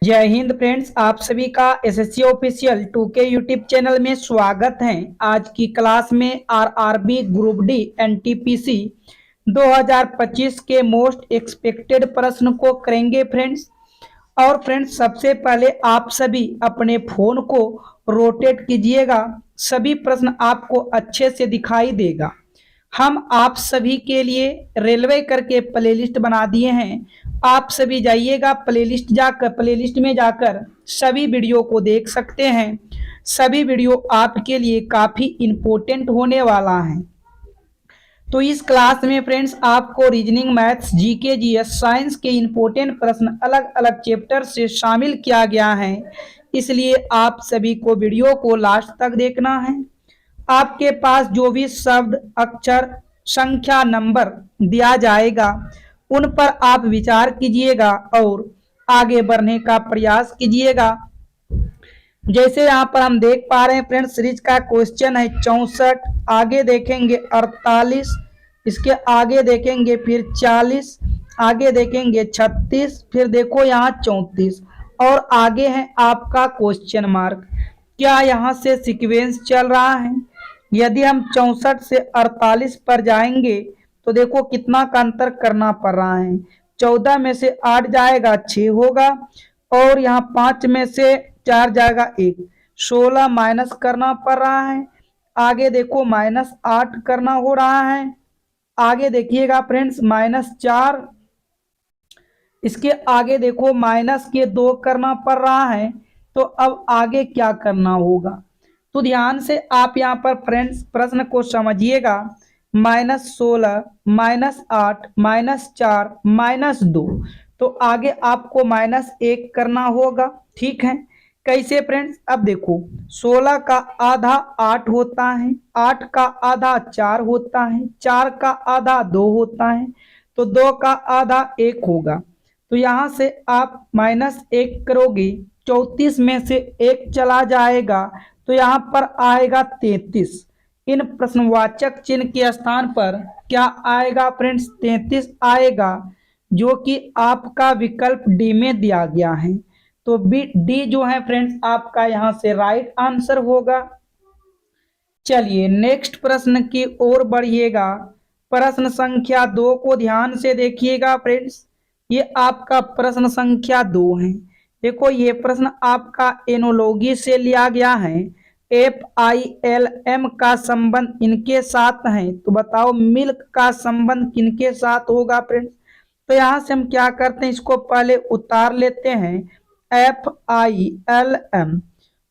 जय हिंद फ्रेंड्स, आप सभी का SSC official 2K YouTube channel में स्वागत है। आज की क्लास में आरआरबी ग्रुप डी एनटीपीसी 2025 के मोस्ट एक्सपेक्टेड प्रश्न को करेंगे फ्रेंड्स। और फ्रेंड्स, सबसे पहले आप सभी अपने फोन को रोटेट कीजिएगा, सभी प्रश्न आपको अच्छे से दिखाई देगा। हम आप सभी के लिए रेलवे करके प्लेलिस्ट बना दिए हैं। आप सभी जाइएगा प्लेलिस्ट में जाकर सभी वीडियो को देख सकते हैं। सभी वीडियो आपके लिए काफ़ी इम्पोर्टेंट होने वाला है। तो इस क्लास में फ्रेंड्स आपको reasoning, maths, GK, GS, science के इम्पोर्टेंट प्रश्न अलग अलग चैप्टर से शामिल किया गया है, इसलिए आप सभी को वीडियो को लास्ट तक देखना है। आपके पास जो भी शब्द, अक्षर, संख्या, नंबर दिया जाएगा उन पर आप विचार कीजिएगा और आगे बढ़ने का प्रयास कीजिएगा। जैसे यहाँ पर हम देख पा रहे हैं फ्रेंड्स, सीरीज का क्वेश्चन है 64, आगे देखेंगे 48, इसके आगे देखेंगे फिर 40, आगे देखेंगे 36, फिर देखो यहाँ 34 और आगे है आपका क्वेश्चन मार्क। क्या यहाँ से सीक्वेंस चल रहा है? यदि हम 64 से 48 पर जाएंगे तो देखो कितना का अंतर करना पड़ रहा है। 14 में से 8 जाएगा 6 होगा और यहाँ 5 में से 4 जाएगा 1, 16 माइनस करना पड़ रहा है। आगे देखो -8 करना हो रहा है। आगे देखिएगा फ्रेंड्स -4, इसके आगे देखो -2 करना पड़ रहा है। तो अब आगे क्या करना होगा? तो ध्यान से आप यहाँ पर फ्रेंड्स प्रश्न को समझिएगा। -16, -8, -4, -2, तो आगे आपको -1 करना होगा। ठीक है, कैसे फ्रेंड्स? अब देखो 16 का आधा 8 होता है, 8 का आधा 4 होता है, 4 का आधा 2 होता है, तो 2 का आधा 1 होगा। तो यहाँ से आप -1 करोगे, 34 में से 1 चला जाएगा तो यहाँ पर आएगा 33। इन प्रश्नवाचक चिन्ह के स्थान पर क्या आएगा फ्रेंड्स? 33 आएगा, जो कि आपका विकल्प डी में दिया गया है। तो डी जो है फ्रेंड्स आपका यहाँ से राइट आंसर होगा। चलिए नेक्स्ट प्रश्न की ओर बढ़िएगा। प्रश्न संख्या 2 को ध्यान से देखिएगा फ्रेंड्स। ये आपका प्रश्न संख्या 2 है। देखो ये प्रश्न आपका एनोलॉजी से लिया गया है। FILM का संबंध इनके साथ है, तो बताओ मिल्क का संबंध किनके साथ होगा फ्रेंड्स? तो यहाँ से हम क्या करते हैं, इसको पहले उतार लेते हैं। FILM,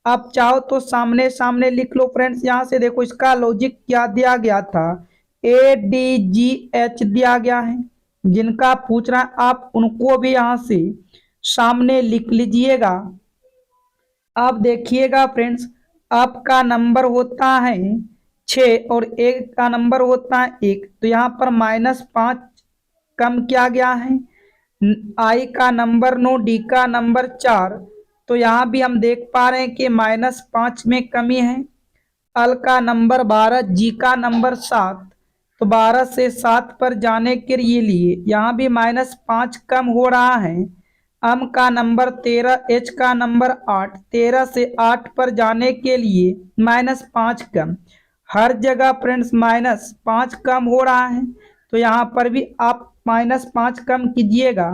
आप चाहो तो सामने सामने लिख लो फ्रेंड्स। यहाँ से देखो इसका लॉजिक क्या दिया गया था, ADGH दिया गया है। जिनका पूछ रहा है आप उनको भी यहाँ से सामने लिख लीजिएगा। आप देखिएगा फ्रेंड्स, आपका नंबर होता है 6 और एक का नंबर होता है 1, तो यहाँ पर -5 कम किया गया है। I का नंबर 9, D का नंबर 4, तो यहाँ भी हम देख पा रहे हैं कि -5 में कमी है। L का नंबर 12, G का नंबर 7, तो 12 से 7 पर जाने के लिए यहाँ भी -5 कम हो रहा है। M का नंबर 13, H का नंबर 8, 13 से 8 पर जाने के लिए -5 कम। हर जगह फ्रेंड्स -5 कम हो रहा है, तो यहाँ पर भी आप -5 कम कीजिएगा।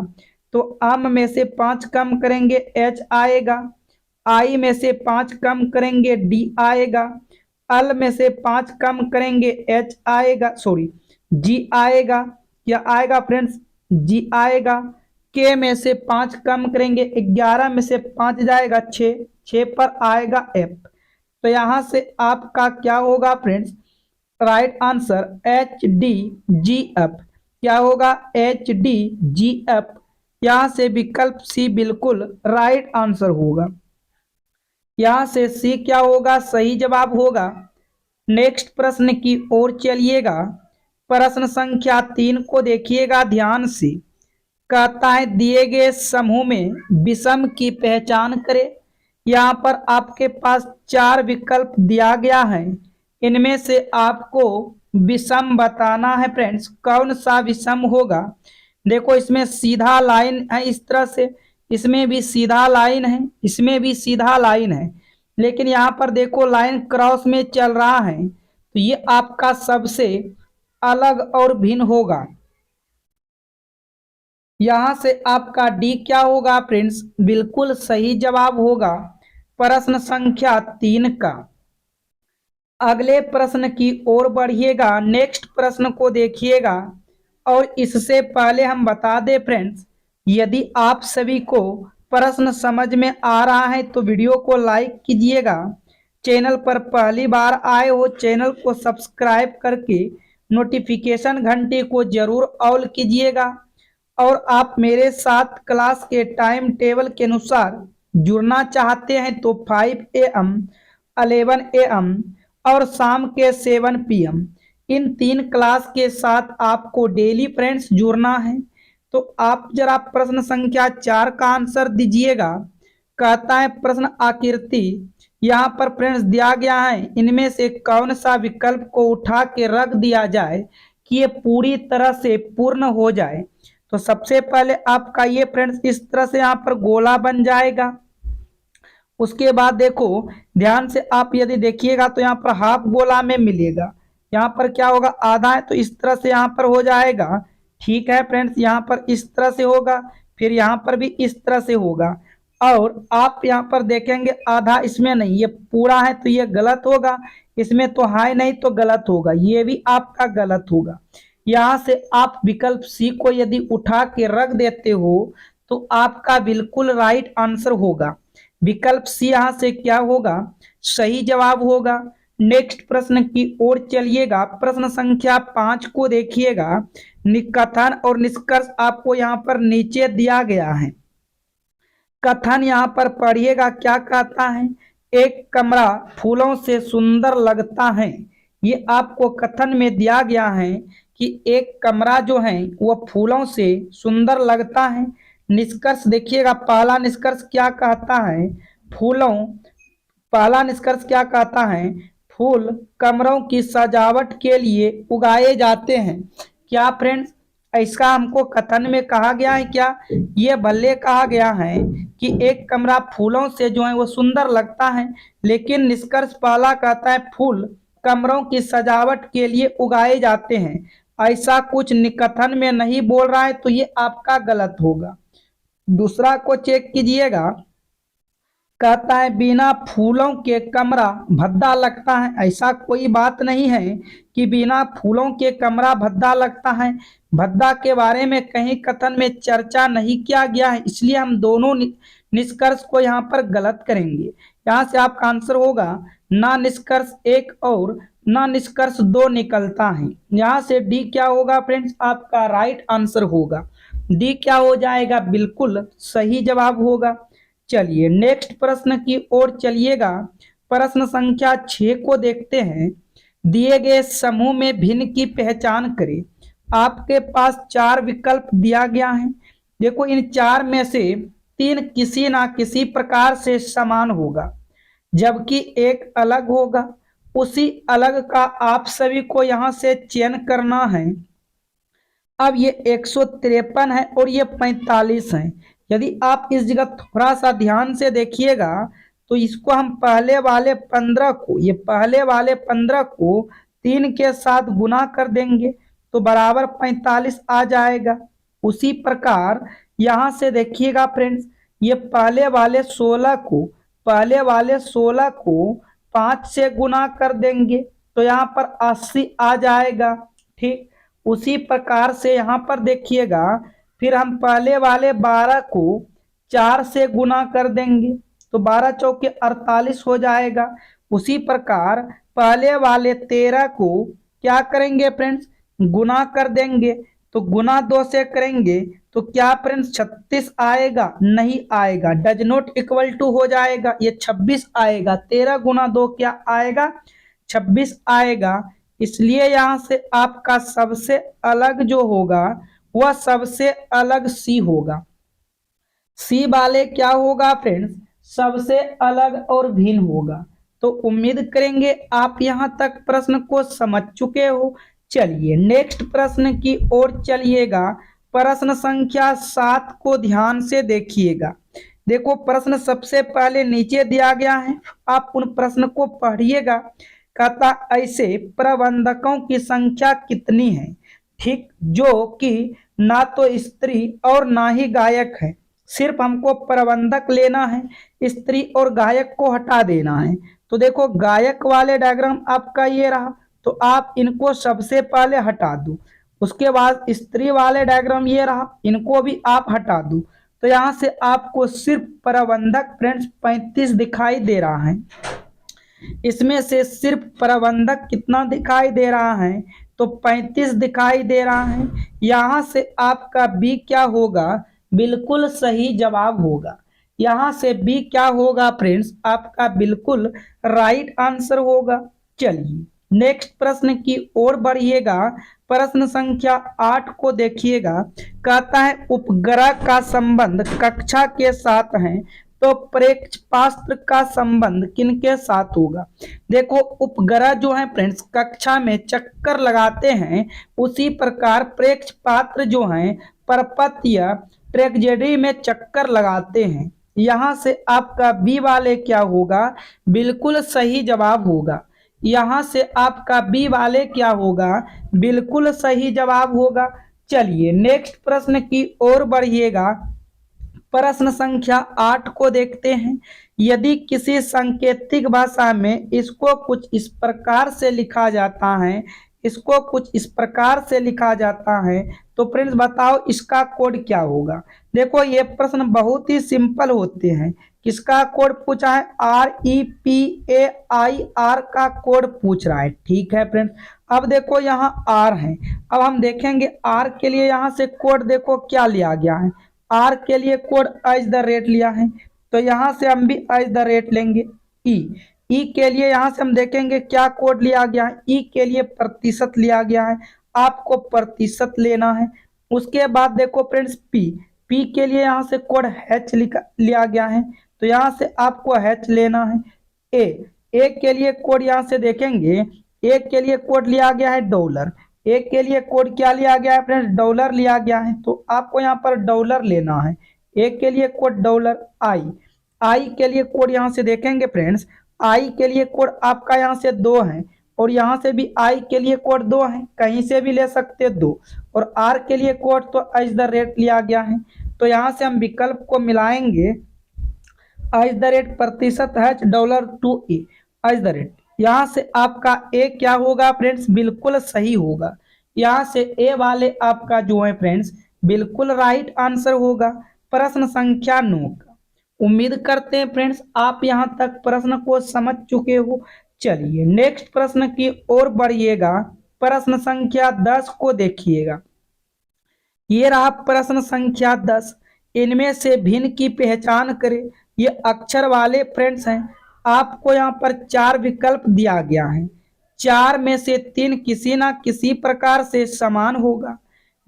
तो M में से 5 कम करेंगे H आएगा, I में से 5 कम करेंगे D आएगा, L में से 5 कम करेंगे H आएगा, सॉरी G आएगा। क्या आएगा फ्रेंड्स? G आएगा। K में से 5 कम करेंगे, 11 में से 5 जाएगा 6, 6 पर आएगा F। तो यहाँ से आपका क्या होगा फ्रेंड्स? Right answer HDGF। क्या होगा? HDGF। यहाँ से विकल्प सी बिल्कुल राइट आंसर होगा। यहाँ से सी क्या होगा? सही जवाब होगा। नेक्स्ट प्रश्न की ओर चलिएगा। प्रश्न संख्या 3 को देखिएगा ध्यान से। कहता है दिए गए समूह में विषम की पहचान करें। यहाँ पर आपके पास 4 विकल्प दिया गया है, इनमें से आपको विषम बताना है फ्रेंड्स। कौन सा विषम होगा? देखो इसमें सीधा लाइन है इस तरह से, इसमें भी सीधा लाइन है, इसमें भी सीधा लाइन है, लेकिन यहाँ पर देखो लाइन क्रॉस में चल रहा है, तो ये आपका सबसे अलग और भिन्न होगा। यहां से आपका डी क्या होगा फ्रेंड्स, बिल्कुल सही जवाब होगा प्रश्न संख्या 3 का। अगले प्रश्न की ओर बढ़िएगा, नेक्स्ट प्रश्न को देखिएगा। और इससे पहले हम बता दें फ्रेंड्स, यदि आप सभी को प्रश्न समझ में आ रहा है तो वीडियो को लाइक कीजिएगा। चैनल पर पहली बार आए हो चैनल को सब्सक्राइब करके नोटिफिकेशन घंटे को जरूर ऑल कीजिएगा। और आप मेरे साथ क्लास के टाइम टेबल के अनुसार जुड़ना चाहते हैं तो 5 AM, 11 AM और शाम के 7 PM इन 3 क्लास के साथ आपको डेली फ्रेंड्स जुड़ना है। तो आप जरा प्रश्न संख्या 4 का आंसर दीजिएगा। कहता है प्रश्न आकृति यहाँ पर फ्रेंड्स दिया गया है, इनमें से कौन सा विकल्प को उठा के रख दिया जाए कि ये पूरी तरह से पूर्ण हो जाए। तो सबसे पहले आपका ये फ्रेंड्स इस तरह से यहाँ पर गोला बन जाएगा। उसके बाद देखो ध्यान से आप यदि देखिएगा तो यहाँ पर हाफ गोला में मिलेगा, यहाँ पर क्या होगा आधा है, तो इस तरह से यहाँ पर हो जाएगा। ठीक है फ्रेंड्स, यहाँ पर इस तरह से होगा, फिर यहाँ पर भी इस तरह से होगा। और आप यहाँ पर देखेंगे आधा इसमें नहीं, ये पूरा है तो ये गलत होगा, इसमें तो है नहीं तो गलत होगा, ये भी आपका गलत होगा। यहाँ से आप विकल्प सी को यदि उठा के रख देते हो तो आपका बिल्कुल राइट आंसर होगा। विकल्प सी यहाँ से क्या होगा, सही जवाब होगा। नेक्स्ट प्रश्न की ओर चलिएगा, प्रश्न संख्या 5 को देखिएगा। कथन और निष्कर्ष आपको यहाँ पर नीचे दिया गया है। कथन यहाँ पर पढ़िएगा, क्या कहता है, एक कमरा फूलों से सुंदर लगता है। ये आपको कथन में दिया गया है कि एक कमरा जो है वह फूलों से सुंदर लगता है। निष्कर्ष देखिएगा, पहला निष्कर्ष क्या कहता है, फूलों पहला निष्कर्ष क्या कहता है, फूल कमरों की सजावट के लिए उगाए जाते हैं। क्या फ्रेंड्स, ऐसा हमको कथन में कहा गया है क्या, ये भले कहा गया है कि एक कमरा फूलों से जो है वो सुंदर लगता है, लेकिन निष्कर्ष पहला कहता है फूल कमरों की सजावट के लिए उगाए जाते हैं। ऐसा कुछ कथन में नहीं बोल रहा है, तो ये आपका गलत होगा। दूसरा को चेक कीजिएगा, कहता है बिना फूलों के कमरा भद्दा लगता है। ऐसा कोई बात नहीं है कि बिना फूलों के कमरा भद्दा लगता है। भद्दा के बारे में कहीं कथन में चर्चा नहीं किया गया है, इसलिए हम दोनों निष्कर्ष को यहाँ पर गलत करेंगे। यहाँ से आपका आंसर होगा ना निष्कर्ष 1 और ना निष्कर्ष 2 निकलता है। यहाँ से डी क्या होगा फ्रेंड्स, आपका राइट आंसर होगा। डी क्या हो जाएगा, बिल्कुल सही जवाब होगा। चलिए नेक्स्ट प्रश्न की ओर चलिएगा, प्रश्न संख्या 6 को देखते हैं। दिए गए समूह में भिन्न की पहचान करें। आपके पास 4 विकल्प दिया गया है। देखो इन 4 में से 3 किसी ना किसी प्रकार से समान होगा, जबकि एक अलग होगा। उसी अलग का आप सभी को यहाँ से चयन करना है। अब ये 153 है और ये 45 है। यदि आप इस जगह थोड़ा सा ध्यान से देखिएगा तो इसको हम पहले वाले 15 को, ये पहले वाले 15 को 3 के साथ गुना कर देंगे तो बराबर 45 आ जाएगा। उसी प्रकार यहाँ से देखिएगा फ्रेंड्स, ये पहले वाले 16 को 5 से गुना कर देंगे तो यहाँ पर 80 आ जाएगा। ठीक उसी प्रकार से यहाँ पर देखिएगा, फिर हम पहले वाले 12 को 4 से गुना कर देंगे तो 12 चौके 48 हो जाएगा। उसी प्रकार पहले वाले 13 को क्या करेंगे फ्रेंड्स, गुना कर देंगे तो गुना 2 से करेंगे तो क्या फ्रेंड्स 36 आएगा, नहीं आएगा, डज नॉट इक्वल टू हो जाएगा, ये 26 आएगा। 13 गुना 2 क्या आएगा, 26 आएगा। इसलिए यहाँ से आपका सबसे अलग जो होगा वह सबसे अलग सी होगा। सी वाले क्या होगा फ्रेंड्स, सबसे अलग और भिन्न होगा। तो उम्मीद करेंगे आप यहाँ तक प्रश्न को समझ चुके हो। चलिए नेक्स्ट प्रश्न की ओर चलिएगा, प्रश्न संख्या 7 को ध्यान से देखिएगा। देखो प्रश्न सबसे पहले नीचे दिया गया है, आप उन प्रश्न को पढ़िएगा। कहता ऐसे प्रबंधकों की संख्या कितनी है, ठीक, जो कि ना तो स्त्री और ना ही गायक है। सिर्फ हमको प्रबंधक लेना है, स्त्री और गायक को हटा देना है। तो देखो गायक वाले डायग्राम आपका ये रहा, तो आप इनको सबसे पहले हटा दो। उसके बाद स्त्री वाले डायग्राम ये रहा, इनको भी आप हटा दो। तो यहाँ से आपको सिर्फ प्रबंधक फ्रेंड्स 35 दिखाई दे रहा है। इसमें से सिर्फ प्रबंधक कितना दिखाई दे रहा है, तो 35 दिखाई दे रहा है। यहाँ से आपका बी क्या होगा, बिल्कुल सही जवाब होगा। यहाँ से बी क्या होगा फ्रेंड्स, आपका बिल्कुल राइट आंसर होगा। चलिए नेक्स्ट प्रश्न की ओर बढ़िएगा। प्रश्न संख्या 8 को देखिएगा। कहता है उपग्रह का संबंध कक्षा के साथ है, तो प्रेक्षपात्र का संबंध किनके साथ होगा। देखो उपग्रह जो है फ्रेंड्स कक्षा में चक्कर लगाते हैं, उसी प्रकार प्रेक्षपात्र जो हैं परपथ या ट्रेजेडी में चक्कर लगाते हैं। यहाँ से आपका बी वाले क्या होगा, बिल्कुल सही जवाब होगा। यहाँ से आपका बी वाले क्या होगा, बिल्कुल सही जवाब होगा। चलिए नेक्स्ट प्रश्न की ओर बढ़िएगा। प्रश्न संख्या 8 को देखते हैं। यदि किसी सांकेतिक भाषा में इसको कुछ इस प्रकार से लिखा जाता है, इसको कुछ इस प्रकार से लिखा जाता है, तो फ्रेंड्स बताओ इसका कोड क्या होगा। देखो ये प्रश्न बहुत ही सिंपल होते हैं। किसका कोड पूछा है, REPAIR का कोड पूछ रहा है। ठीक है फ्रेंड्स, अब देखो यहाँ R है। अब हम देखेंगे R के लिए यहाँ से कोड देखो क्या लिया गया है। R के लिए कोड एज द रेट लिया है, तो यहाँ से हम भी एज द रेट लेंगे। ई के लिए यहाँ से हम देखेंगे क्या कोड लिया गया है। ई के लिए प्रतिशत लिया गया है, आपको प्रतिशत लेना है। उसके बाद देखो फ्रेंड्स पी के लिए यहाँ से कोड H लिया गया है, तो यहाँ से आपको H लेना है। ए के लिए कोड यहाँ से देखेंगे, ए के लिए कोड लिया गया है डॉलर। ए के लिए कोड क्या लिया गया है फ्रेंड्स, डॉलर लिया गया है, तो आपको यहाँ पर डॉलर लेना है। ए के लिए कोड डॉलर। आई के लिए कोड यहाँ से देखेंगे फ्रेंड्स, आई के लिए कोड आपका यहाँ से 2 है, और यहाँ से भी आई के लिए कोड 2 है, कहीं से भी ले सकते 2। और आर के लिए कोड तो एज द रेट लिया गया है, तो यहाँ से हम विकल्प को मिलाएंगे। एज द रेट प्रतिशत H dollar to a as the rate. यहाँ से आपका ए क्या होगा फ्रेंड्स, बिल्कुल सही होगा। यहाँ से ए वाले आपका जो है फ्रेंड्स बिल्कुल राइट आंसर होगा। प्रश्न संख्या 9 का उम्मीद करते हैं फ्रेंड्स आप यहाँ तक प्रश्न को समझ चुके हो। चलिए नेक्स्ट प्रश्न की ओर बढ़िएगा। प्रश्न संख्या 10 को देखिएगा। ये रहा प्रश्न संख्या 10। इनमें से भिन्न की पहचान करें। ये अक्षर वाले फ्रेंड्स हैं। आपको यहाँ पर 4 विकल्प दिया गया है। 4 में से 3 किसी ना किसी प्रकार से समान होगा,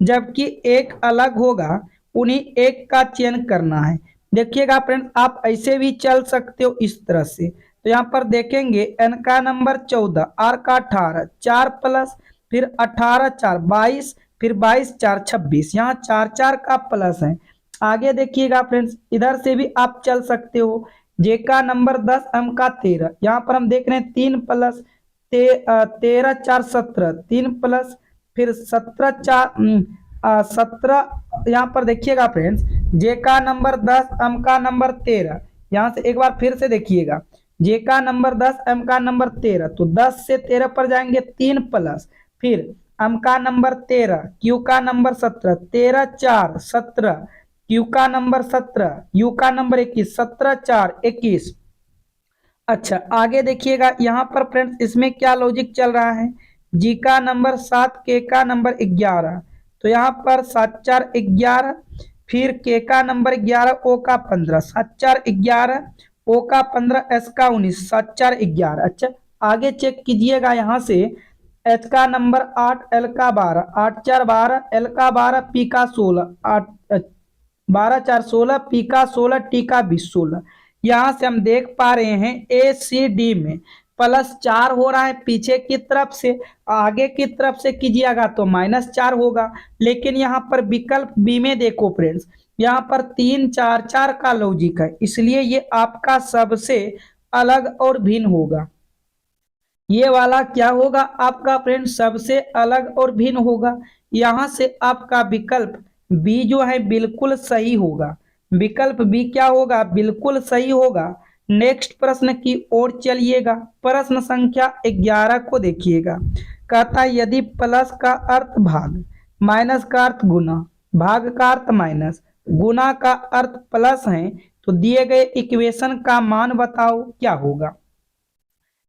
जबकि एक अलग होगा। उन्हीं एक का चयन करना है। देखिएगा फ्रेंड्स आप ऐसे भी चल सकते हो इस तरह से। तो यहाँ पर देखेंगे एन का नंबर 14, आर का 18, 4 प्लस फिर 18 4 22, फिर 22 4 26। यहाँ 4 4 का प्लस है। आगे देखिएगा फ्रेंड्स इधर से भी आप चल सकते हो। जे का नंबर 10, एम का 13। यहाँ पर हम देख रहे हैं 3 प्लस 13 4 17, 3 प्लस फिर 17 4 17। यहाँ पर देखिएगा फ्रेंड्स जे का नंबर 10, एम का नंबर 13। यहाँ से एक बार फिर से देखिएगा, जे का नंबर 10, एम का नंबर 13, तो 10 से 13 पर जाएंगे 3 प्लस फिर एम का नंबर 13, क्यू का नंबर 17, 13 4 17, क्यू का नंबर 17, यू का नंबर 21, 17 4 21। अच्छा आगे देखिएगा यहाँ पर फ्रेंड्स इसमें क्या लॉजिक चल रहा है। जी का नंबर 7, के का नंबर 11, तो यहाँ पर 7 4 11, फिर के का नंबर 11, ओ का 15, 7 4 11, ओ का 15, एस का 19, 7 4 11। अच्छा आगे चेक कीजिएगा यहाँ से एच का नंबर 8, एल का 12, 8 4 12, एल का 12, पी का 16, 8 12 4 16, पी का 16, टी का 20 16। यहाँ से हम देख पा रहे हैं ए सी डी में +4 हो रहा है पीछे की तरफ से, आगे की तरफ से कीजिएगा तो -4 होगा। लेकिन यहाँ पर विकल्प बी में देखो फ्रेंड्स यहाँ पर 3 4 4 का लॉजिक है, इसलिए ये आपका सबसे अलग और भिन्न होगा। ये वाला क्या होगा आपका फ्रेंड, सबसे अलग और भिन्न होगा। यहां से आपका विकल्प बी जो है बिल्कुल सही होगा। विकल्प बी क्या होगा, बिल्कुल सही होगा। नेक्स्ट प्रश्न की ओर चलिएगा। प्रश्न संख्या 11 को देखिएगा। कहता है यदि प्लस का अर्थ भाग, माइनस का अर्थ गुना, भाग का अर्थ माइनस, गुना का अर्थ प्लस है, तो दिए गए इक्वेशन का मान बताओ क्या होगा।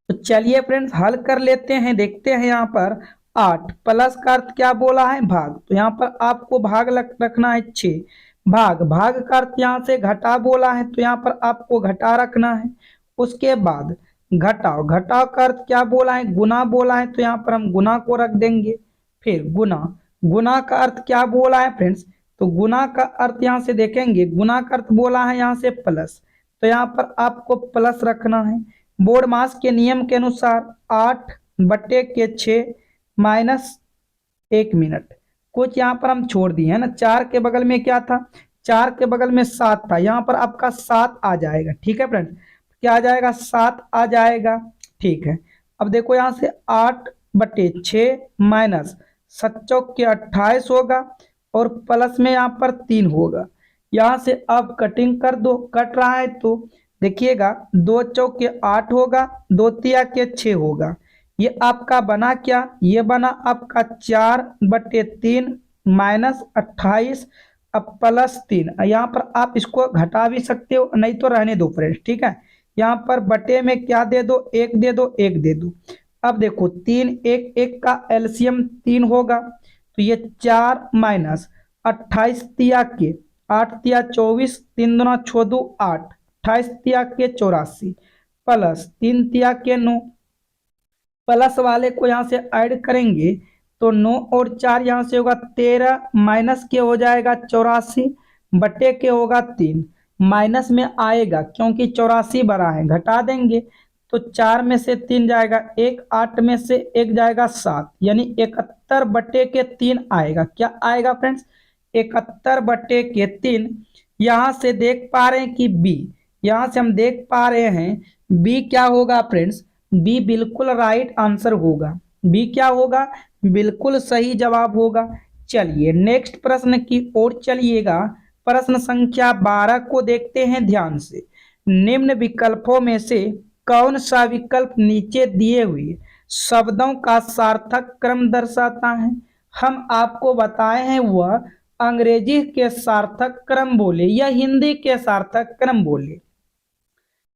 तो चलिए फ्रेंड्स हल कर लेते हैं। देखते हैं यहाँ पर 8 प्लस का अर्थ क्या बोला है, भाग, तो यहाँ पर आपको भाग रखना है 6। भाग, भाग का अर्थ यहाँ से घटा बोला है, तो यहाँ पर आपको घटा रखना है। उसके बाद घटाओ, घटाओ का अर्थ क्या बोला है, गुना बोला है, तो यहाँ पर हम गुना को रख देंगे। फिर गुना, गुना का अर्थ क्या बोला है फ्रेंड्स, तो गुना का अर्थ यहाँ से देखेंगे, गुना का अर्थ बोला है यहाँ से प्लस, तो यहाँ पर आपको प्लस रखना है। बोर्ड मास के नियम के अनुसार 8/6 माइनस 1 मिनट, कुछ यहाँ पर हम छोड़ दिए है ना। 4 के बगल में क्या था, 4 के बगल में 7 था, यहाँ पर आपका 7 आ जाएगा। ठीक है फ्रेंड, क्या आ जाएगा, 7 आ जाएगा। ठीक है, अब देखो यहाँ से 8/6 माइनस 7×4 होगा और प्लस में यहाँ पर 3 होगा। यहाँ से अब कटिंग कर दो, कट रहा है तो देखिएगा 2×4 होगा, 2×3 होगा। ये आपका बना क्या, ये बना आपका 4/3 माइनस 28 अब प्लस 3। यहाँ पर आप इसको घटा भी सकते हो, नहीं तो रहने दो फ्रेंड्स। ठीक है, यहाँ पर बटे में क्या दे दो, 1 दे दो, 1 दे दो। अब देखो 3 1 1 का एलसीएम 3 होगा, तो ये 4 माइनस 28×3 8×3 3 दूना 6 2 8, 28×3 प्लस 3×9, प्लस वाले को यहाँ से ऐड करेंगे तो 9 और 4 यहाँ से होगा 13, माइनस के हो जाएगा 84, बटे के होगा 3, माइनस में आएगा क्योंकि 84 बड़ा है, घटा देंगे तो 4 में से 3 जाएगा 1, 8 में से 1 जाएगा 7, यानी 71/3 आएगा। क्या आएगा फ्रेंड्स, 71/3। यहाँ से देख पा रहे हैं कि बी, यहाँ से हम देख पा रहे हैं बी क्या होगा फ्रेंड्स, बी बिल्कुल राइट आंसर होगा। बी क्या होगा, बिल्कुल सही जवाब होगा। चलिए नेक्स्ट प्रश्न की ओर चलिएगा। प्रश्न संख्या 12 को देखते हैं ध्यान से। निम्न विकल्पों में से कौन सा विकल्प नीचे दिए हुए शब्दों का सार्थक क्रम दर्शाता है। हम आपको बताए हैं वह अंग्रेजी के सार्थक क्रम बोले या हिंदी के सार्थक क्रम बोले।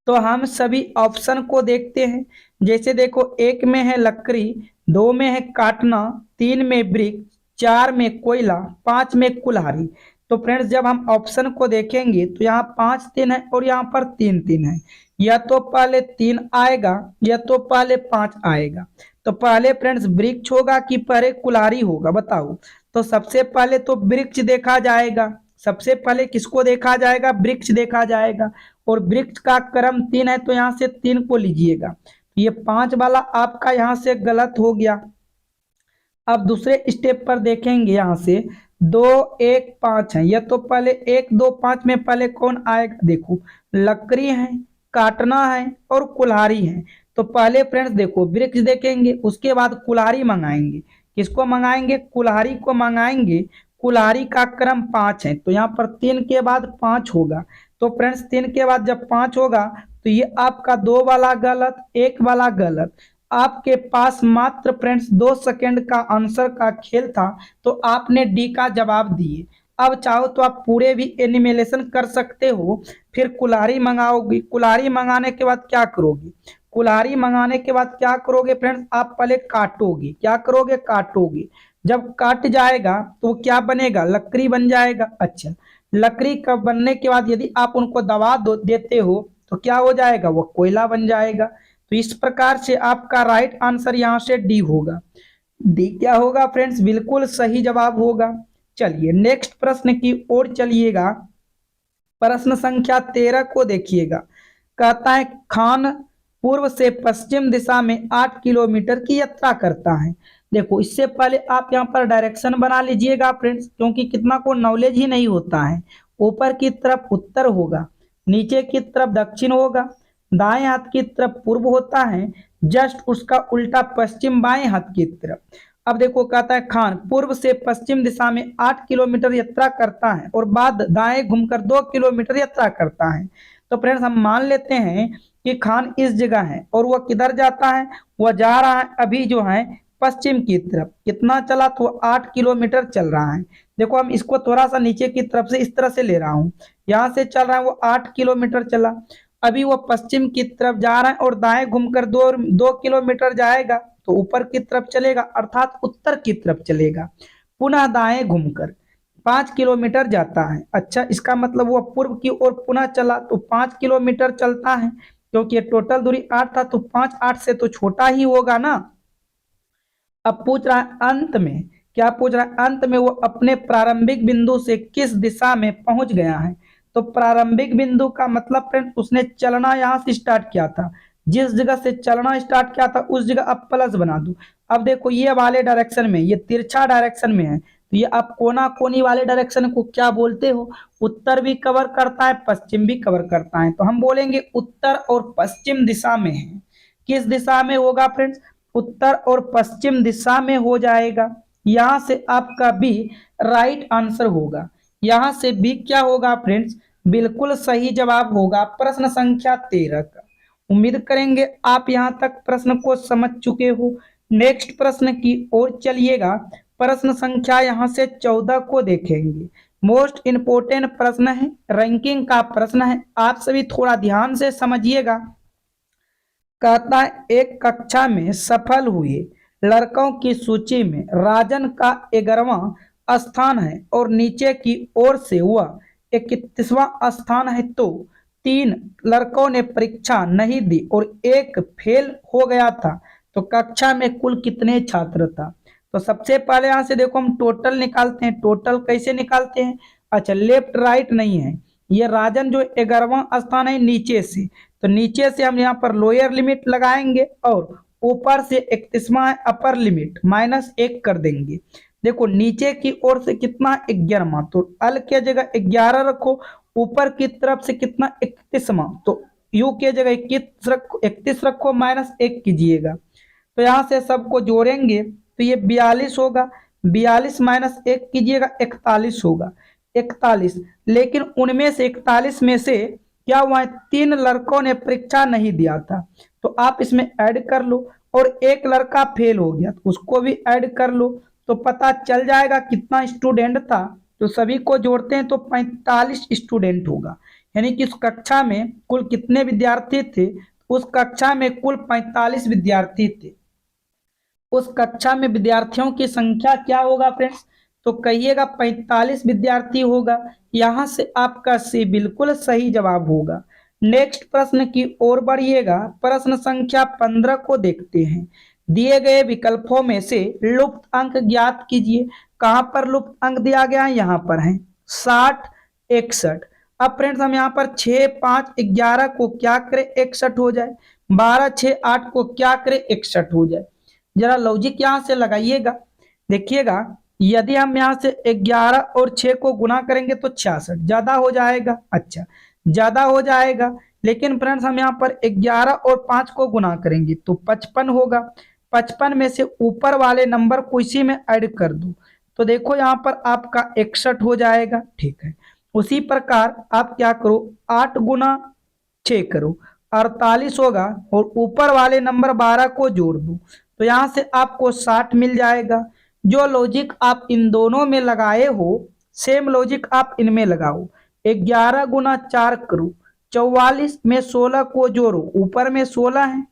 तो हम सभी ऑप्शन को देखते हैं। जैसे देखो, 1 में है लकड़ी, 2 में है काटना, 3 में वृक्ष, 4 में कोयला, 5 में कुल्हाड़ी। तो फ्रेंड्स जब हम ऑप्शन को देखेंगे तो यहाँ 5 3 है और यहाँ पर 3 3 है, या तो पहले 3 आएगा या तो पहले 5 आएगा। तो पहले फ्रेंड्स वृक्ष होगा कि पहले कुल्हाड़ी होगा, बताओ। तो सबसे पहले तो वृक्ष देखा जाएगा, सबसे पहले किसको देखा जाएगा, वृक्ष देखा जाएगा, और वृक्ष का क्रम 3 है तो यहाँ से 3 को लीजिएगा। ये 5 वाला आपका यहाँ से गलत हो गया। अब दूसरे स्टेप पर देखेंगे, यहाँ से 2 1 5 है, या तो पहले 1 2 5 में पहले कौन आएगा, देखो लकड़ी है, काटना है और कुल्हाड़ी है। तो पहले फ्रेंड्स देखो वृक्ष देखेंगे, उसके बाद कुल्हाड़ी मंगाएंगे। किसको मंगाएंगे, कुल्हाड़ी को मंगाएंगे। कुल्हाड़ी का क्रम 5 है, तो यहाँ पर 3 के बाद 5 होगा। तो फ्रेंड्स 3 के बाद जब 5 होगा तो ये आपका 2 वाला गलत, 1 वाला गलत। आपके पास मात्र फ्रेंड्स 2 सेकंड का आंसर का खेल था, तो आपने डी का जवाब दिए। अब चाहो तो आप पूरे भी एनिमेशन कर सकते हो। फिर कुल्हाड़ी मंगाओगे, कुल्हाड़ी मंगाने के बाद क्या करोगे, कुल्हाड़ी मंगाने के बाद क्या करोगे फ्रेंड्स, आप पहले काटोगे। क्या करोगे, काटोगे। जब काट जाएगा तो क्या बनेगा, लकड़ी बन जाएगा। अच्छा, लकड़ी का बनने के बाद यदि आप उनको दबा देते हो तो क्या हो जाएगा, वो कोयला बन जाएगा। तो इस प्रकार से आपका राइट आंसर यहाँ से डी होगा। डी क्या होगा फ्रेंड्स, बिल्कुल सही जवाब होगा। चलिए नेक्स्ट प्रश्न की ओर चलिएगा। प्रश्न संख्या 13 को देखिएगा। कहता है खान पूर्व से पश्चिम दिशा में 8 किलोमीटर की यात्रा करता है। देखो इससे पहले आप यहाँ पर डायरेक्शन बना लीजिएगा फ्रेंड्स, क्योंकि कितना को नॉलेज ही नहीं होता है। ऊपर की तरफ उत्तर होगा, नीचे की तरफ दक्षिण होगा, दाएं हाथ की तरफ पूर्व होता है, जस्ट उसका उल्टा पश्चिम बाएं हाथ की तरफ। अब देखो कहता है खान पूर्व से पश्चिम दिशा में 8 किलोमीटर यात्रा करता है और बाद दाएं घूमकर 2 किलोमीटर यात्रा करता है। तो फ्रेंड्स हम मान लेते हैं कि खान इस जगह है और वह किधर जाता है, वह जा रहा है अभी जो है पश्चिम की तरफ। कितना चला, तो 8 किलोमीटर चल रहा है। देखो हम इसको थोड़ा सा नीचे की तरफ से इस तरह से ले रहा हूँ, यहाँ से चल रहा है वो 8 किलोमीटर चला। अभी वो पश्चिम की तरफ जा रहा है और दाएं घूमकर 2 किलोमीटर जाएगा तो ऊपर की तरफ चलेगा, अर्थात उत्तर की तरफ चलेगा। पुनः दाएं घूमकर 5 किलोमीटर जाता है। अच्छा, इसका मतलब वो पूर्व की ओर पुनः चला तो 5 किलोमीटर चलता है, क्योंकि ये टोटल दूरी 8 था तो 5 8 से तो छोटा ही होगा ना। अब पूछ रहा है अंत में, क्या पूछ रहा है, अंत में वो अपने प्रारंभिक बिंदु से किस दिशा में पहुंच गया है। तो प्रारंभिक बिंदु का मतलब फ्रेंड उसने चलना यहाँ से स्टार्ट किया था, जिस जगह से चलना स्टार्ट किया था उस जगह अब प्लस बना दो। अब देखो ये वाले डायरेक्शन में, ये तिरछा डायरेक्शन में है तो ये आप कोना कोनी वाले डायरेक्शन को क्या बोलते हो, उत्तर भी कवर करता है पश्चिम भी कवर करता है, तो हम बोलेंगे उत्तर और पश्चिम दिशा में है। किस दिशा में होगा फ्रेंड्स, उत्तर और पश्चिम दिशा में हो जाएगा। यहां से आपका बी राइट आंसर होगा, यहां से बी क्या होगा फ्रेंड्स, बिल्कुल सही जवाब होगा प्रश्न संख्या 13 का। उम्मीद करेंगे आप यहां तक प्रश्न को समझ चुके हो। नेक्स्ट प्रश्न की ओर चलिएगा। प्रश्न संख्या यहां से 14 को देखेंगे। मोस्ट इंपोर्टेंट प्रश्न है, रैंकिंग का प्रश्न है, आप सभी थोड़ा ध्यान से समझिएगा। कहता है एक कक्षा में सफल हुए लड़कों की सूची में राजन का 11वां स्थान है और नीचे की ओर से वह 31वां स्थान है, तो 3 लड़कों ने परीक्षा नहीं दी और एक फेल हो गया था, तो कक्षा में कुल कितने छात्र था। तो सबसे पहले यहां से देखो हम टोटल निकालते हैं। टोटल कैसे निकालते हैं, अच्छा लेफ्ट राइट नहीं है, ये राजन जो 11वां स्थान है नीचे से, तो नीचे से हम यहाँ पर लोअर लिमिट लगाएंगे और ऊपर से 31वां अपर लिमिट -1 कर देंगे। देखो नीचे की ओर से कितना 11वां, तो अल के जगह 11 रखो, ऊपर की तरफ से कितना 31वां, तो यू के जगह 31 रखो -1 कीजिएगा। तो यहाँ से सबको जोड़ेंगे तो ये 42 होगा, 42 -1 कीजिएगा 41 होगा, 41। लेकिन उनमें से 41 में से क्या हुआ, 3 लड़कों ने परीक्षा नहीं दिया था, तो आप इसमें ऐड कर लो, और एक लड़का फेल हो गया तो उसको भी ऐड कर लो, तो पता चल जाएगा कितना स्टूडेंट था। तो सभी को जोड़ते हैं तो 45 स्टूडेंट होगा, यानी कि उस कक्षा में कुल कितने विद्यार्थी थे, उस कक्षा में कुल 45 विद्यार्थी थे। उस कक्षा में विद्यार्थियों की संख्या क्या होगा फ्रेंड्स, तो कहिएगा 45 विद्यार्थी होगा। यहां से आपका सी बिल्कुल सही जवाब होगा। नेक्स्ट प्रश्न की ओर बढ़िएगा। प्रश्न संख्या 15 को देखते हैं। दिए गए विकल्पों में से लुप्त अंक ज्ञात कीजिए। कहां पर लुप्त अंक दिया गया है, यहाँ पर है 60 61। अब फ्रेंड्स हम यहाँ पर 6 5 11 को क्या करें 61 हो जाए, 12 6 8 को क्या करें 61 हो जाए। जरा लॉजिक यहाँ से लगाइएगा, देखिएगा यदि हम यहाँ से 11 और 6 को गुना करेंगे तो 66 ज्यादा हो जाएगा। अच्छा ज्यादा हो जाएगा, लेकिन फ्रेंड्स हम यहाँ पर 11 और 5 को गुना करेंगे तो 55 होगा। 55 में से ऊपर वाले नंबर को इसी में ऐड कर दो, तो देखो यहाँ पर आपका 61 हो जाएगा। ठीक है, उसी प्रकार आप क्या करो 8 गुना 6 करो 48 होगा, और ऊपर वाले नंबर 12 को जोड़ दो, तो यहाँ से आपको 60 मिल जाएगा। जो लॉजिक आप इन दोनों में लगाए हो सेम लॉजिक आप इनमें लगाओ। 11 गुना 4 करो, 44 में 16 को जोड़ो, ऊपर में 16 है,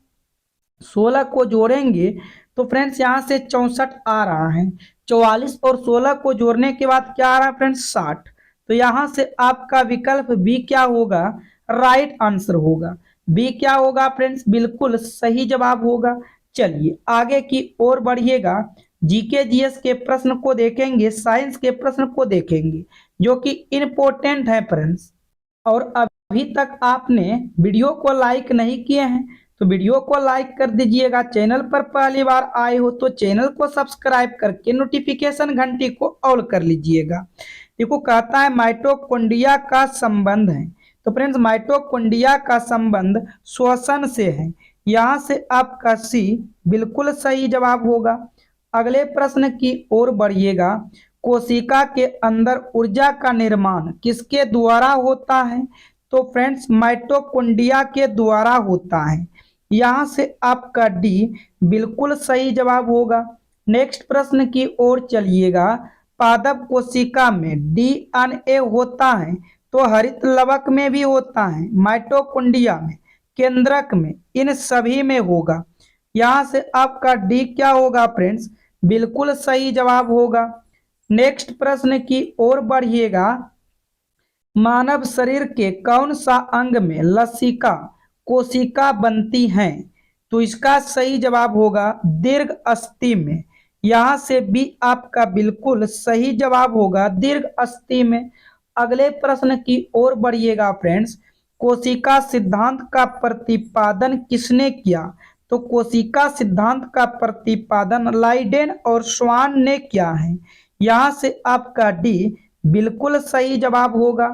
16 को जोड़ेंगे तो फ्रेंड्स यहाँ से 64 आ रहा है। 44 और 16 को जोड़ने के बाद क्या आ रहा है फ्रेंड्स 60, तो यहाँ से आपका विकल्प बी क्या होगा, राइट आंसर होगा। बी क्या होगा फ्रेंड्स, बिल्कुल सही जवाब होगा। चलिए आगे की ओर बढ़िएगा। जीके जीएस के प्रश्न को देखेंगे, साइंस के प्रश्न को देखेंगे जो कि इम्पोर्टेंट है फ्रेंड्स। और अभी तक आपने वीडियो को लाइक नहीं किए हैं तो वीडियो को लाइक कर दीजिएगा। चैनल पर पहली बार आए हो तो चैनल को सब्सक्राइब करके नोटिफिकेशन घंटी को ऑल कर लीजिएगा। देखो कहता है माइटोकॉन्ड्रिया का संबंध है। तो फ्रेंड्स माइटोकॉन्ड्रिया का संबंध श्वसन से है। यहाँ से आपका सी बिल्कुल सही जवाब होगा। अगले प्रश्न की ओर बढ़िएगा। कोशिका के अंदर ऊर्जा का निर्माण किसके द्वारा होता है? तो फ्रेंड्स माइटोकॉन्ड्रिया के द्वारा होता है। यहाँ से आपका डी बिल्कुल सही जवाब होगा। नेक्स्ट प्रश्न की ओर चलिएगा। पादप कोशिका में डीएनए होता है तो हरित लवक में भी होता है, माइटोकॉन्ड्रिया में, केंद्रक में, इन सभी में होगा। यहाँ से आपका डी क्या होगा फ्रेंड्स? बिल्कुल सही जवाब होगा। नेक्स्ट प्रश्न की ओर बढ़िएगा। मानव शरीर के कौन सा अंग में लसिका कोशिका बनती हैं? तो इसका सही जवाब होगा दीर्घ अस्थि में। यहाँ से भी आपका बिल्कुल सही जवाब होगा दीर्घ अस्थि में। अगले प्रश्न की ओर बढ़िएगा फ्रेंड्स। कोशिका सिद्धांत का प्रतिपादन किसने किया? तो कोशिका सिद्धांत का प्रतिपादन लाइडेन और स्वान ने किया है। यहाँ से आपका डी बिल्कुल सही जवाब होगा।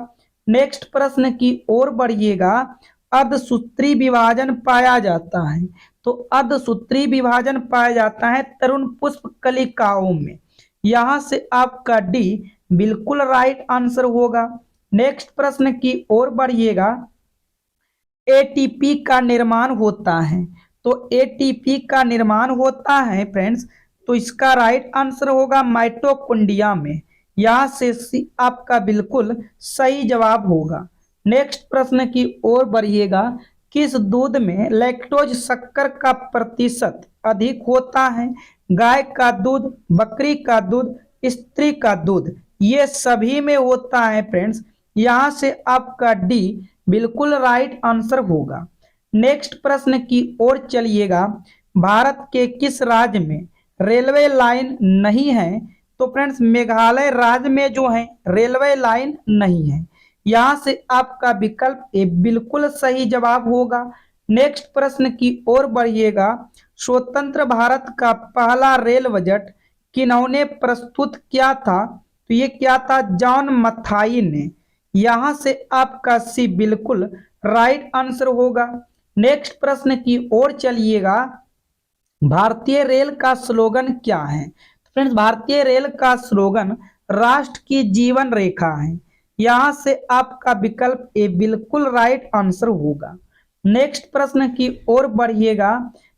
नेक्स्ट प्रश्न की ओर बढ़िएगा। अर्धसूत्री विभाजन पाया जाता है तो अर्धसूत्री विभाजन पाया जाता है तरुण पुष्प कलिकाओं में। यहाँ से आपका डी बिल्कुल राइट आंसर होगा। नेक्स्ट प्रश्न की ओर बढ़िएगा। एटीपी का निर्माण होता है तो एटीपी का निर्माण होता है फ्रेंड्स, तो इसका राइट आंसर होगा माइटोकॉन्ड्रिया में। यहाँ से सी आपका बिल्कुल सही जवाब होगा। नेक्स्ट प्रश्न की ओर बढ़िएगा। किस दूध में लैक्टोज शक्कर का प्रतिशत अधिक होता है? गाय का दूध, बकरी का दूध, स्त्री का दूध, ये सभी में होता है फ्रेंड्स। यहाँ से आपका डी बिल्कुल राइट आंसर होगा। नेक्स्ट प्रश्न की ओर चलिएगा। भारत के किस राज्य में रेलवे लाइन नहीं है? तो फ्रेंड्स मेघालय राज्य में जो है रेलवे लाइन नहीं है। यहाँ से आपका विकल्प ए बिल्कुल सही जवाब होगा। नेक्स्ट प्रश्न की ओर बढ़िएगा। स्वतंत्र भारत का पहला रेल बजट किन्होंने प्रस्तुत किया था? तो ये क्या था? जॉन मथाई ने। यहाँ से आपका सी बिल्कुल राइट आंसर होगा। नेक्स्ट प्रश्न की ओर चलिएगा। भारतीय रेल का स्लोगन क्या है? फ्रेंड्स भारतीय रेल का स्लोगन राष्ट्र की जीवन रेखा है। यहाँ से आपका विकल्प ए बिल्कुल राइट आंसर होगा। नेक्स्ट प्रश्न की ओर बढ़िएगा।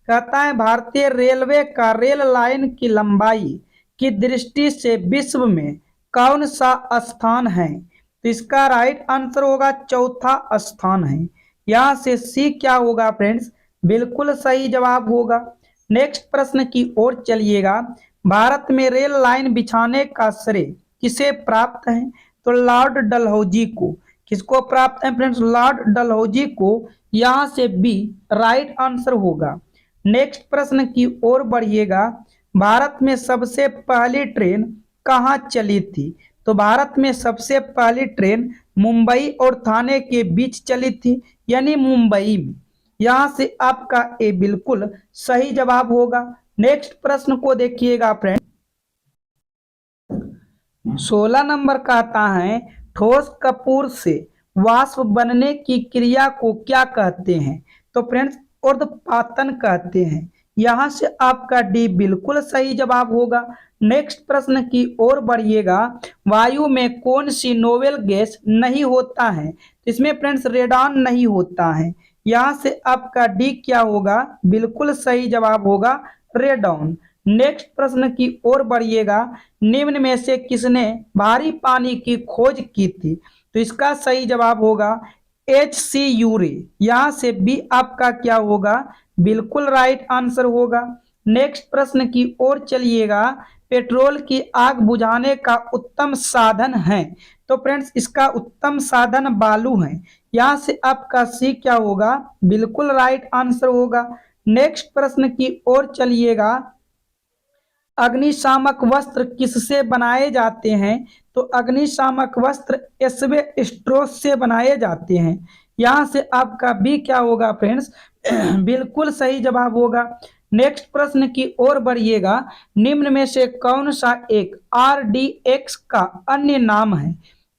कहता है भारतीय रेलवे का रेल लाइन की लंबाई की दृष्टि से विश्व में कौन सा स्थान है? तो इसका राइट आंसर होगा चौथा स्थान है। यहाँ से सी क्या होगा फ्रेंड्स? बिल्कुल सही जवाब होगा। नेक्स्ट प्रश्न की ओर चलिएगा। भारत में रेल लाइन बिछाने का श्रेय किसे प्राप्त है? तो लॉर्ड डलहौजी को। किसको प्राप्त है फ्रेंड्स? लॉर्ड डलहौजी को। यहाँ से बी राइट आंसर होगा। नेक्स्ट प्रश्न की ओर बढ़िएगा। भारत में सबसे पहली ट्रेन कहाँ चली थी? तो भारत में सबसे पहली ट्रेन मुंबई और थाने के बीच चली थी, यानी मुंबई में। यहाँ से आपका ए बिल्कुल सही जवाब होगा। नेक्स्ट प्रश्न को देखिएगा फ्रेंड। 16 नंबर कहता है ठोस कपूर से वाष्प बनने की क्रिया को क्या कहते हैं? तो फ्रेंड्स ऊर्ध्वपातन कहते हैं। यहाँ से आपका डी बिल्कुल सही जवाब होगा। नेक्स्ट प्रश्न की ओर बढ़िएगा। वायु में कौन सी नोवेल गैस नहीं होता है? इसमें फ्रेंड्स रेडॉन नहीं होता है। यहाँ से आपका डी क्या होगा? बिल्कुल सही जवाब होगा रेडॉन। नेक्स्ट प्रश्न की ओर बढ़िएगा। निम्न में से किसने भारी पानी की खोज की थी? तो इसका सही जवाब होगा H.C. यूरे। यहाँ से भी आपका क्या होगा? बिल्कुल राइट आंसर होगा। नेक्स्ट प्रश्न की ओर चलिएगा। पेट्रोल की आग बुझाने का उत्तम साधन है? तो फ्रेंड्स इसका उत्तम साधन बालू है। यहाँ से आपका सी क्या होगा? बिल्कुल राइट आंसर होगा। नेक्स्ट प्रश्न की ओर चलिएगा। अग्निशामक वस्त्र किससे बनाए जाते हैं? तो अग्निशामक वस्त्र एस्बेस्टोस से बनाए जाते हैं। यहाँ से आपका बी क्या होगा फ्रेंड्स? बिल्कुल सही जवाब होगा। नेक्स्ट प्रश्न की ओर बढ़िएगा, निम्न में से कौन सा एक RDX का अन्य नाम है?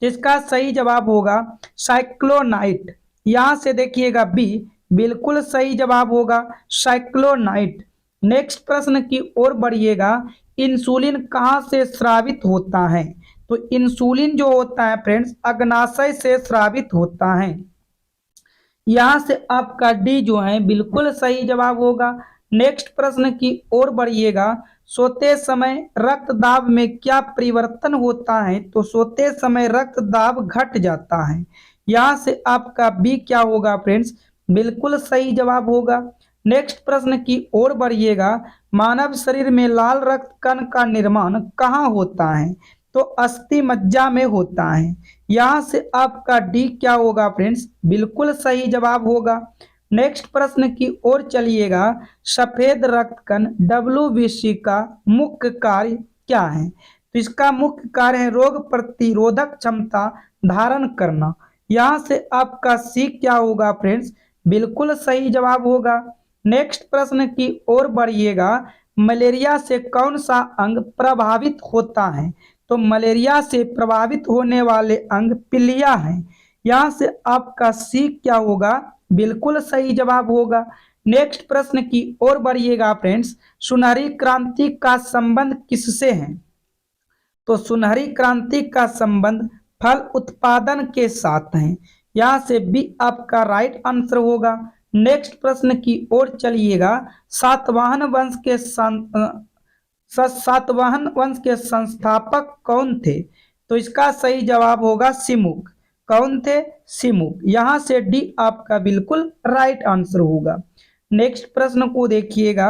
जिसका सही जवाब होगा साइक्लोनाइट। यहां से देखिएगा बी, बिल्कुल सही जवाब होगा साइक्लोनाइट। नेक्स्ट प्रश्न की ओर बढ़िएगा, इंसुलिन कहाँ से स्रावित होता है? तो इंसुलिन जो होता है फ्रेंड्स अग्नाशय से स्रावित होता है। यहां से आपका डी जो है बिल्कुल सही जवाब होगा। नेक्स्ट प्रश्न की ओर बढ़िएगा, सोते समय रक्त दाब में क्या परिवर्तन होता है? तो सोते समय रक्त दाब घट जाता है। यहां से आपका बी क्या होगा फ्रेंड्स, बिल्कुल सही जवाब होगा। नेक्स्ट प्रश्न की ओर बढ़िएगा, मानव शरीर में लाल रक्त कण का निर्माण कहाँ होता है? तो अस्थि मज्जा में होता है। यहां से आपका डी क्या होगा फ्रेंड्स, बिल्कुल सही जवाब होगा। नेक्स्ट प्रश्न की ओर चलिएगा, सफेद रक्त कण WBC का मुख्य कार्य क्या है? तो इसका मुख्य कार्य है रोग प्रतिरोधक क्षमता धारण करना। यहां से आपका सी क्या होगा फ्रेंड्स, बिल्कुल सही जवाब होगा। नेक्स्ट प्रश्न की ओर बढ़िएगा, मलेरिया से कौन सा अंग प्रभावित होता है? तो मलेरिया से प्रभावित होने वाले अंग पिलिया हैं। यहां से आपका सी क्या होगा, बिल्कुल सही जवाब होगा। नेक्स्ट प्रश्न की ओर बढ़िएगा फ्रेंड्स, सुनहरी क्रांति का संबंध किससे है? तो सुनहरी क्रांति का संबंध फल उत्पादन के साथ है। यहां से बी आपका राइट आंसर होगा। नेक्स्ट प्रश्न की ओर चलिएगा, सातवाहन वंश के सातवाहन वंश के संस्थापक कौन थे? तो इसका सही जवाब होगा सिमुक। कौन थे? सिमुक। यहां से डी आपका बिल्कुल राइट आंसर होगा। नेक्स्ट प्रश्न को देखिएगा,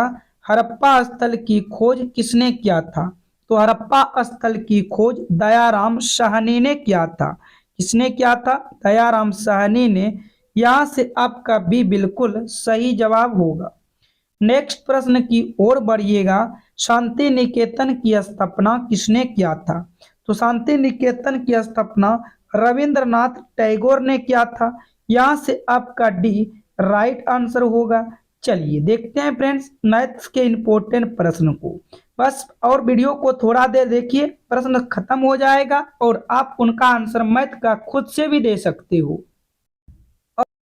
हड़प्पा स्थल की खोज किसने किया था? तो हड़प्पा स्थल की खोज दयाराम साहनी ने किया था। किसने किया था? दयाराम साहनी ने। यहां से आपका बी बिल्कुल सही जवाब होगा। नेक्स्ट प्रश्न की ओर बढ़िएगा, शांति निकेतन की स्थापना किसने किया था? तो शांति निकेतन की स्थापना रविंद्रनाथ टैगोर ने किया था। यहां से आपका डी राइट आंसर होगा। चलिए देखते हैं फ्रेंड्स मैथ्स के इंपॉर्टेंट प्रश्न को। बस और वीडियो को थोड़ा देर देखिए, प्रश्न खत्म हो जाएगा और आप उनका आंसर मैथ का खुद से भी दे सकते हो।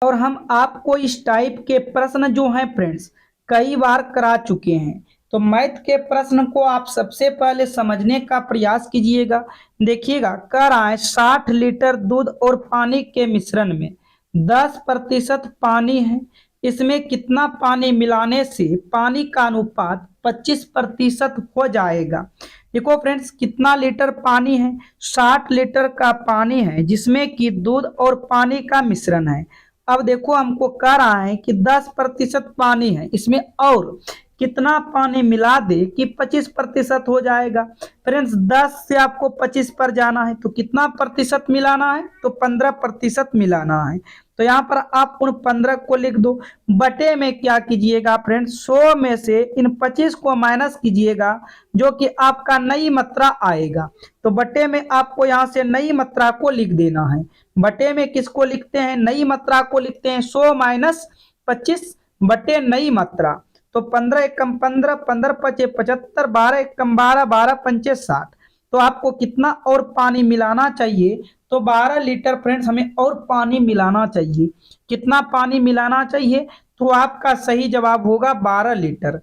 और हम आपको इस टाइप के प्रश्न जो हैं फ्रेंड्स कई बार करा चुके हैं। तो मैथ के प्रश्न को आप सबसे पहले समझने का प्रयास कीजिएगा। देखिएगा, कह रहा है 60 लीटर दूध और पानी के मिश्रण में 10% पानी है, इसमें कितना पानी मिलाने से पानी का अनुपात 25% हो जाएगा? देखो फ्रेंड्स, कितना लीटर पानी है? 60 लीटर का पानी है जिसमें कि दूध और पानी का मिश्रण है। अब देखो हमको कह रहा है कि 10% पानी है, इसमें और कितना पानी मिला दे कि 25% हो जाएगा। फ्रेंड्स 10 से आपको 25 पर जाना है तो कितना प्रतिशत मिलाना है? तो 15% मिलाना है। तो यहाँ पर आप उन 15 को लिख दो, बटे में क्या कीजिएगा फ्रेंड्स, 100 में से इन 25 को माइनस कीजिएगा जो कि आपका नई मात्रा आएगा। तो बटे में आपको यहाँ से नई मात्रा को लिख देना है। बटे में किसको लिखते हैं? नई मात्रा को लिखते हैं 100 माइनस 25 बटे नई मात्रा। तो 15 एकम 15, 15 पचे 75, 12 एकम 12, 12 पंचे 60। तो आपको कितना और पानी मिलाना चाहिए? तो 12 लीटर फ्रेंड्स हमें और पानी मिलाना चाहिए। कितना पानी मिलाना चाहिए? तो आपका सही जवाब होगा 12 लीटर।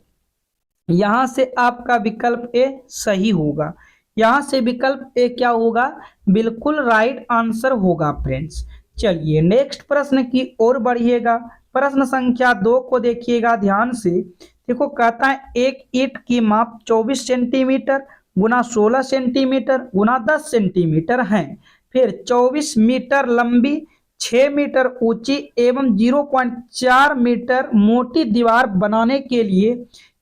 यहां से आपका विकल्प ए सही होगा। यहां से विकल्प ए क्या होगा? बिल्कुल राइट आंसर होगा फ्रेंड्स। चलिए नेक्स्ट प्रश्न की ओर बढ़िएगा। प्रश्न संख्या 2 को देखिएगा ध्यान से। देखो कहता है एक ईंट की माप 24 सेंटीमीटर गुना 16 सेंटीमीटर गुना 10 सेंटीमीटर है। फिर 24 मीटर लंबी, 6 मीटर ऊंची एवं 0.4 मीटर मोटी दीवार बनाने के लिए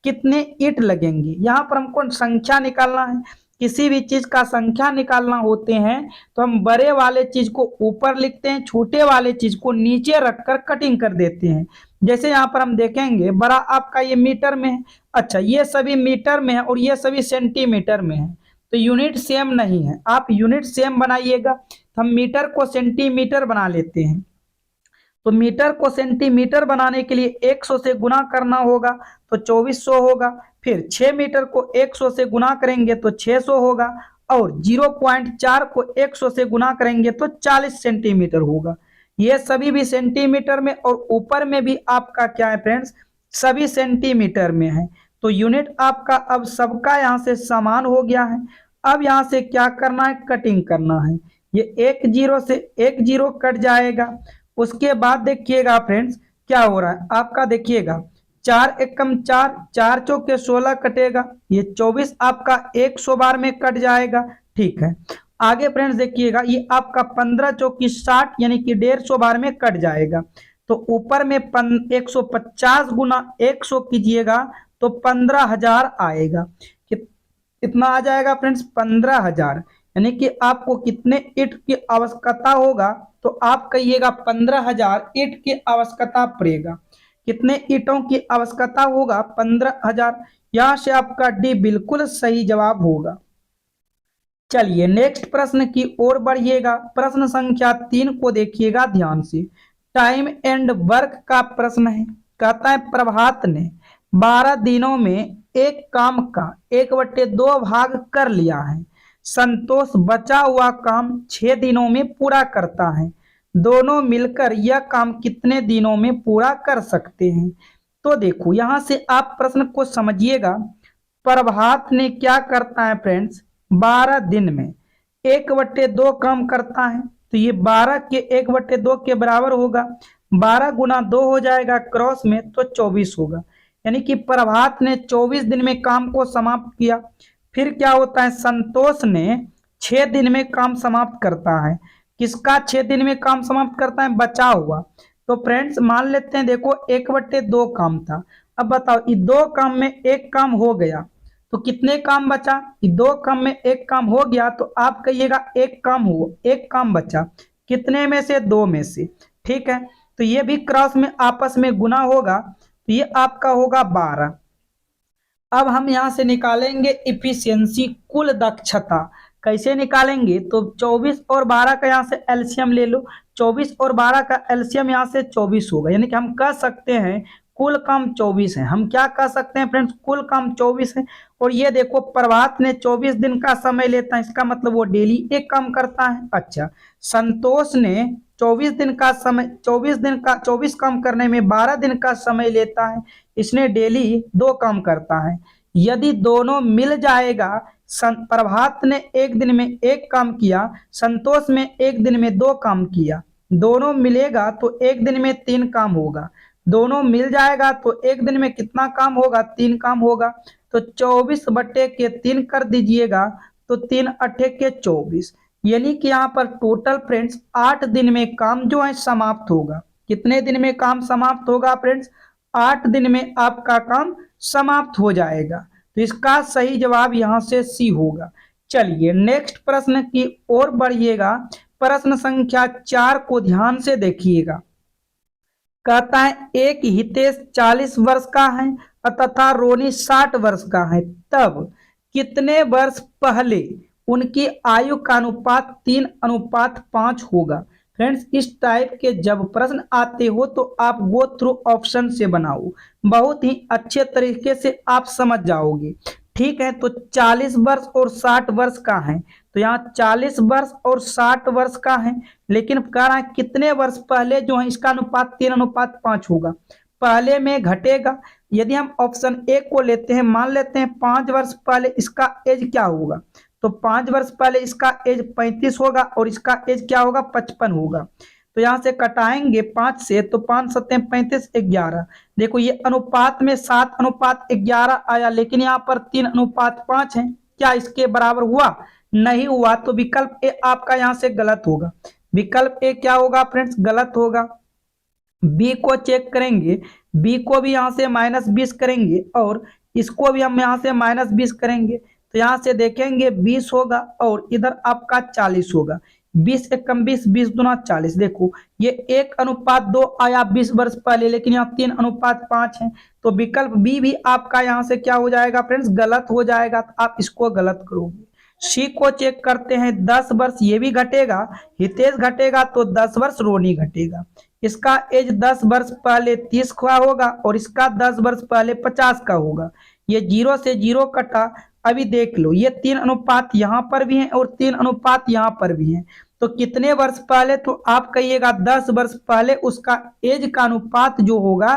कितने ईंट लगेंगे? यहाँ पर हमको संख्या निकालना है। किसी भी चीज का संख्या निकालना होते हैं तो हम बड़े वाले चीज को ऊपर लिखते हैं, छोटे वाले चीज को नीचे रखकर कटिंग कर देते हैं। जैसे यहाँ पर हम देखेंगे बड़ा आपका ये मीटर में है, अच्छा ये सभी मीटर में है और ये सभी सेंटीमीटर में है, तो यूनिट सेम नहीं है। आप यूनिट सेम बनाइएगा। तो हम मीटर को सेंटीमीटर बना लेते हैं। तो मीटर को सेंटीमीटर बनाने के लिए 100 से गुना करना होगा तो 2400 होगा। फिर 6 मीटर को 100 से गुना करेंगे तो 600 होगा, और 0.4 को 100 से गुना करेंगे तो 40 सेंटीमीटर होगा। ये सभी भी सेंटीमीटर में, और ऊपर में भी आपका क्या है फ्रेंड्स, सभी सेंटीमीटर में है। तो यूनिट आपका अब सबका यहाँ से समान हो गया है। अब यहाँ से क्या करना है, कटिंग करना है। ये एक जीरो से एक जीरो कट जाएगा। उसके बाद देखिएगा फ्रेंड्स क्या हो रहा है आपका, देखिएगा 4 एकम 4, 4 चौके 16 कटेगा, ये 24 आपका 100 बार में कट जाएगा। ठीक है, आगे फ्रेंड्स देखिएगा ये आपका 15 चौकी 60 यानी कि 150 बार में कट जाएगा। तो ऊपर में 150 गुना 100 कीजिएगा तो 15,000 आएगा। कितना आ जाएगा फ्रेंड्स, 15,000। यानी कि आपको कितने ईंट की आवश्यकता होगा, तो आप कहिएगा 15,000 ईंट की आवश्यकता पड़ेगा। कितने ईंटों की आवश्यकता होगा, 15,000। यहाँ से आपका डी बिल्कुल सही जवाब होगा। चलिए नेक्स्ट प्रश्न की ओर बढ़िएगा। प्रश्न संख्या 3 को देखिएगा ध्यान से। टाइम एंड वर्क का प्रश्न है। कहता है प्रभात ने 12 दिनों में एक काम का 1/2 भाग कर लिया है। संतोष बचा हुआ काम 6 दिनों में पूरा करता है। दोनों मिलकर यह काम कितने दिनों में पूरा कर सकते हैं। तो देखो यहाँ से आप प्रश्न को समझिएगा। प्रभात ने क्या करता है फ्रेंड्स, 12 दिन में 1/2 काम करता है। तो ये 12 के 1/2 के बराबर होगा। 12 गुना 2 हो जाएगा क्रॉस में तो 24 होगा। यानी कि प्रभात ने 24 दिन में काम को समाप्त किया। फिर क्या होता है, संतोष ने 6 दिन में काम समाप्त करता है। किसका 6 दिन में काम समाप्त करता है, बचा हुआ। तो फ्रेंड्स मान लेते हैं, देखो 1/2 काम था। अब बताओ ये 2 काम में एक काम हो गया तो कितने काम बचा, ये 2 काम में एक काम हो गया तो आप कहिएगा एक काम हुआ, एक काम बचा। कितने में से, 2 में से। ठीक है, तो ये भी क्रॉस में आपस में गुना होगा तो ये आपका होगा 12। अब हम यहां से निकालेंगे इफिशियंसी, कुल दक्षता। कैसे निकालेंगे, तो 24 और 12 का यहाँ से एलसीएम ले लो। 24 और 12 का एलसीएम यहाँ से 24 होगा। यानी कि हम कह सकते हैं कुल काम 24 है। हम क्या कह सकते हैं फ्रेंड्स, कुल काम 24 है। और ये देखो प्रभात ने 24 दिन का समय लेता है, इसका मतलब वो डेली एक काम करता है। अच्छा, संतोष ने 24 दिन का समय, 24 काम करने में 12 दिन का समय लेता है। इसने डेली 2 काम करता है। यदि दोनों मिल जाएगा, प्रभात ने एक दिन में एक काम किया, संतोष में एक दिन में 2 काम किया, दोनों मिलेगा तो एक दिन में 3 काम होगा। दोनों मिल जाएगा तो एक दिन में कितना काम होगा, 3 काम होगा। तो 24/3 कर दीजिएगा तो 3 अट्ठे के 24। यानी कि यहाँ पर टोटल फ्रेंड्स 8 दिन में काम जो है समाप्त होगा। कितने दिन में काम समाप्त होगा फ्रेंड्स, 8 दिन में आपका काम समाप्त हो जाएगा। तो इसका सही जवाब यहाँ से सी होगा। चलिए नेक्स्ट प्रश्न की ओर बढ़िएगा। प्रश्न संख्या 4 को ध्यान से देखिएगा। कहता है एक हितेश 40 वर्ष का है तथा रोनी 60 वर्ष का है, तब कितने वर्ष पहले उनकी आयु का अनुपात 3:5 होगा। फ्रेंड्स इस टाइप के जब प्रश्न आते हो तो आप गो थ्रू ऑप्शन से बनाओ, बहुत ही अच्छे तरीके से आप समझ जाओगे। ठीक है, तो 40 वर्ष और 60 वर्ष का है, तो यहाँ 40 वर्ष और 60 वर्ष का है। लेकिन कह रहा है कितने वर्ष पहले जो है इसका अनुपात 3:5 होगा, पहले में घटेगा। यदि हम ऑप्शन ए को लेते हैं, मान लेते हैं 5 वर्ष पहले इसका एज क्या होगा, तो 5 वर्ष पहले इसका एज 35 होगा और इसका एज क्या होगा, 55 होगा। तो यहाँ से कटाएंगे 5 से, तो 5 7 35 11। देखो ये अनुपात में 7:11 आया, लेकिन यहाँ पर 3:5 है। क्या इसके बराबर हुआ, नहीं हुआ। तो विकल्प ए आपका यहाँ से गलत होगा। विकल्प ए क्या होगा फ्रेंड्स, गलत होगा। बी को चेक करेंगे, बी को भी यहाँ से -20 करेंगे और इसको भी हम यहाँ से -20 करेंगे। तो यहाँ से देखेंगे 20 होगा और इधर आपका 40 होगा। 20 एकम 20, 20 दूना 40। देखो ये 1:2 आया 20 वर्ष पहले, लेकिन यहाँ 3:5 है। तो विकल्प बी भी आपका यहाँ से क्या हो जाएगा फ्रेंड्स, गलत हो जाएगा। तो आप इसको गलत करोगे। सी को चेक करते हैं, 10 वर्ष ये भी घटेगा, हितेश घटेगा तो 10 वर्ष रोनी घटेगा। इसका एज 10 वर्ष पहले 30 का होगा और इसका 10 वर्ष पहले 50 का होगा। ये 0 से 0 कटा। अभी देख लो, ये 3 अनुपात यहाँ पर भी हैं और 3 अनुपात यहाँ पर भी हैं। तो कितने वर्ष पहले, तो आप कहिएगा 10 वर्ष पहले उसका एज का अनुपात जो होगा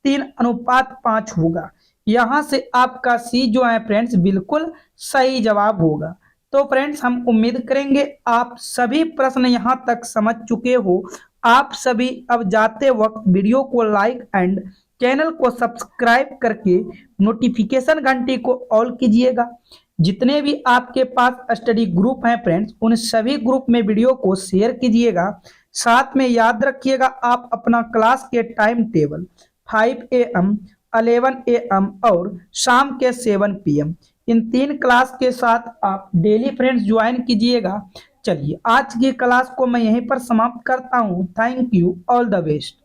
3:5 होगा। यहां से आपका सी जो है फ्रेंड्स बिल्कुल सही जवाब होगा। तो फ्रेंड्स हम उम्मीद करेंगे आप सभी प्रश्न यहां तक समझ चुके हो। आप सभी अब जाते वक्त वीडियो को लाइक एंड चैनल को सब्सक्राइब करके नोटिफिकेशन घंटी को ऑल कीजिएगा। जितने भी आपके पास स्टडी ग्रुप हैं फ्रेंड्स, उन सभी ग्रुप में वीडियो को शेयर कीजिएगा। साथ में याद रखिएगा आप अपना क्लास के टाइम टेबल 5 AM, 11 AM और शाम के 7 PM, इन 3 क्लास के साथ आप डेली फ्रेंड्स ज्वाइन कीजिएगा। चलिए आज की क्लास को मैं यहीं पर समाप्त करता हूँ। Thank you, all the best.